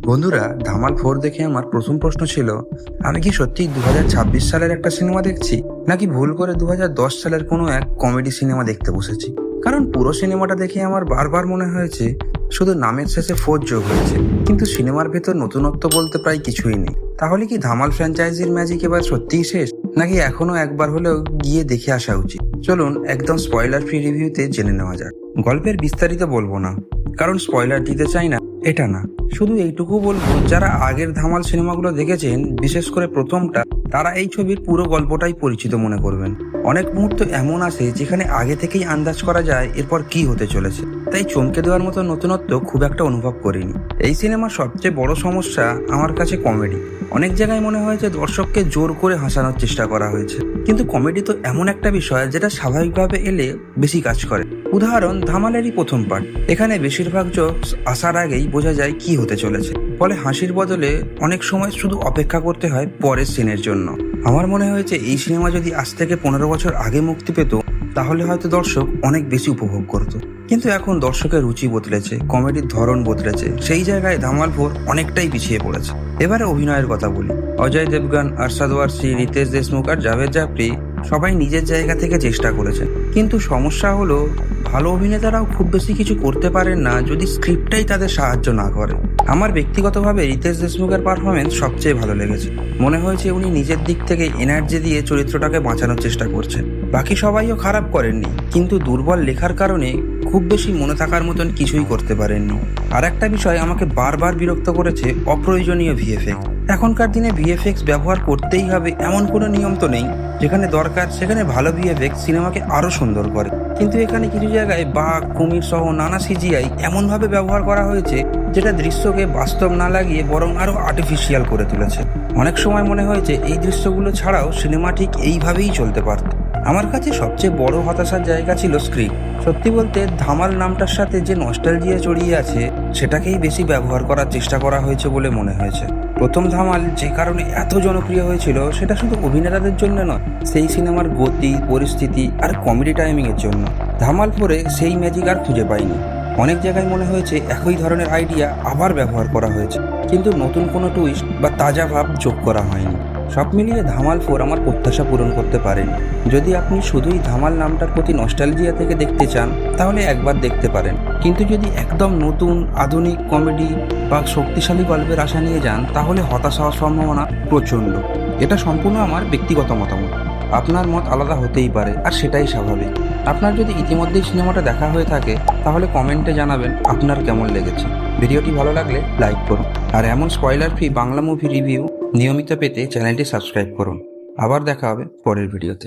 বন্ধুরা, ধামাল 4 দেখে আমার প্রথম প্রশ্ন ছিল, আমি কি সত্যি 2026 সালের একটা সিনেমা দেখছি, নাকি ভুল করে 2010 সালের কোনো এক কমেডি সিনেমা দেখতে বসেছি। কারণ পুরো সিনেমাটা দেখে আমার বারবার মনে হয়েছে শুধু নামের শেষে 4 যোগ হয়েছে, কিন্তু সিনেমার ভেতর নতুনত্ব বলতে প্রায় কিছুই নেই। তাহলে কি ধামাল ফ্র্যাঞ্চাইজির ম্যাজিক এবার সত্যিই শেষ, নাকি এখনো একবার হলেও গিয়ে দেখে আসা উচিত? চলুন একদম স্পয়লার ফ্রি রিভিউতে জেনে নেওয়া যাক। গল্পের বিস্তারিত বলবো না, কারণ স্পয়লার দিতে চাই না এটা না, শুধু এইটুকু বলবো, যারা আগের ধামাল সিনেমাগুলো দেখেছেন, বিশেষ করে প্রথমটা, তারা এই ছবির পুরো গল্পটাই পরিচিত মনে করবেন। অনেক মুহূর্ত এমন আসে যেখানে আগে থেকেই আন্দাজ করা যায় এরপর কি হতে চলেছে, তাই চমকে দেওয়ার মতো নতুনত্ব খুব একটা অনুভব করিনি। এই সিনেমার সবচেয়ে বড় সমস্যা আমার কাছে কমেডি। অনেক জায়গায় মনে হয়েছে দর্শককে জোর করে হাসানোর চেষ্টা করা হয়েছে, কিন্তু কমেডি তো এমন একটা বিষয় যেটা স্বাভাবিকভাবে এলে বেশি কাজ করে। উদাহরণ ধামালেরই প্রথম পার্ট, এখানে বেশিরভাগ জোকস আসার আগেই বোঝা যায় কি হতে চলেছে, ফলে হাসির বদলে অনেক সময় শুধু অপেক্ষা করতে হয় পরের সিনের জন্য। আমার মনে হয়েছে এই সিনেমা যদি আজ থেকে 15 বছর আগে মুক্তি পেত, তাহলে হয়তো দর্শক অনেক বেশি উপভোগ করত। কিন্তু এখন দর্শকের রুচি বদলেছে, কমেডির ধরন বদলেছে, সেই জায়গায় ধামাল 4 অনেকটাই পিছিয়ে পড়েছে। এবারে অভিনয়ের কথা বলি। অজয় দেবগন, আরশাদ ওয়ারসি, রিতেশ দেশমুখ আর জাভেদ জাফরি সবাই নিজের জায়গা থেকে চেষ্টা করেছেন, কিন্তু সমস্যা হলো ভালো অভিনেতারাও খুব বেশি কিছু করতে পারেন না যদি স্ক্রিপ্টটাই তাদের সাহায্য না করে। আমার ব্যক্তিগতভাবে রিতেশ দেশমুখের পারফরমেন্স সবচেয়ে ভালো লেগেছে। মনে হয়েছে উনি নিজের দিক থেকে এনার্জি দিয়ে চরিত্রটাকে বাঁচানোর চেষ্টা করছেন। বাকি সবাইও খারাপ করেননি, কিন্তু দুর্বল লেখার কারণে খুব বেশি মনে থাকার মতন কিছুই করতে পারেননি। আর একটা বিষয় আমাকে বারবার বিরক্ত করেছে, অপ্রয়োজনীয় ভিএফএক্স। এখনকার দিনে ভিএফএক্স ব্যবহার করতেই হবে এমন কোনো নিয়ম তো নেই। যেখানে দরকার সেখানে ভালো ভিএফএক্স সিনেমাকে আরো সুন্দর করে, কিন্তু এখানে কিছু জায়গায় বাঘ, কুমির সহ নানা সিজিআই এমনভাবে ব্যবহার করা হয়েছে যেটা দৃশ্যকে বাস্তব না লাগিয়ে বরং আরো আর্টিফিশিয়াল করে তুলেছে। অনেক সময় মনে হয়েছে এই দৃশ্যগুলো ছাড়াও সিনেমা ঠিক এইভাবেই চলতে পারত। আমার কাছে সবচেয়ে বড় হতাশার জায়গা ছিল স্ক্রিপ্ট। সত্যি বলতে ধামাল নামটার সাথে যে নস্টালজিয়া জড়িয়ে আছে সেটাকেই বেশি ব্যবহার করার চেষ্টা করা হয়েছে বলে মনে হয়েছে। প্রথম ধামাল যে কারণে এত জনপ্রিয় হয়েছিল সেটা শুধু অভিনেতাদের জন্য নয়, সেই সিনেমার গতি, পরিস্থিতি আর কমেডি টাইমিং এর জন্য। ধামাল 4-এ সেই ম্যাজিক আর খুঁজে পাইনি। অনেক জায়গায় মনে হয়েছে একই ধরনের আইডিয়া আবার ব্যবহার করা হয়েছে, কিন্তু নতুন কোনো টুইস্ট বা তাজা ভাব যোগ করা হয়নি। সব মিলিয়ে ধামাল 4 আমার প্রত্যাশা পূরণ করতে পারেনি। যদি আপনি শুধুই ধামাল নামটার প্রতি নস্টালজিয়া থেকে দেখতে চান তাহলে একবার দেখতে পারেন, কিন্তু যদি একদম নতুন আধুনিক কমেডি বা শক্তিশালী গল্পের আশা নিয়ে যান তাহলে হতাশা হওয়ার সম্ভাবনা প্রচণ্ড। এটা সম্পূর্ণ আমার ব্যক্তিগত মতামত, আপনার মত আলাদা হতেই পারে, আর সেটাই স্বাভাবিক। আপনার যদি ইতিমধ্যেই সিনেমাটা দেখা হয়ে থাকে তাহলে কমেন্টে জানাবেন আপনার কেমন লেগেছে। ভিডিওটি ভালো লাগলে লাইক করুন, আর এমন spoiler free Bangla movie review নিয়মিত পেতে চ্যানেলটি সাবস্ক্রাইব করুন। আবার দেখা হবে পরের ভিডিওতে।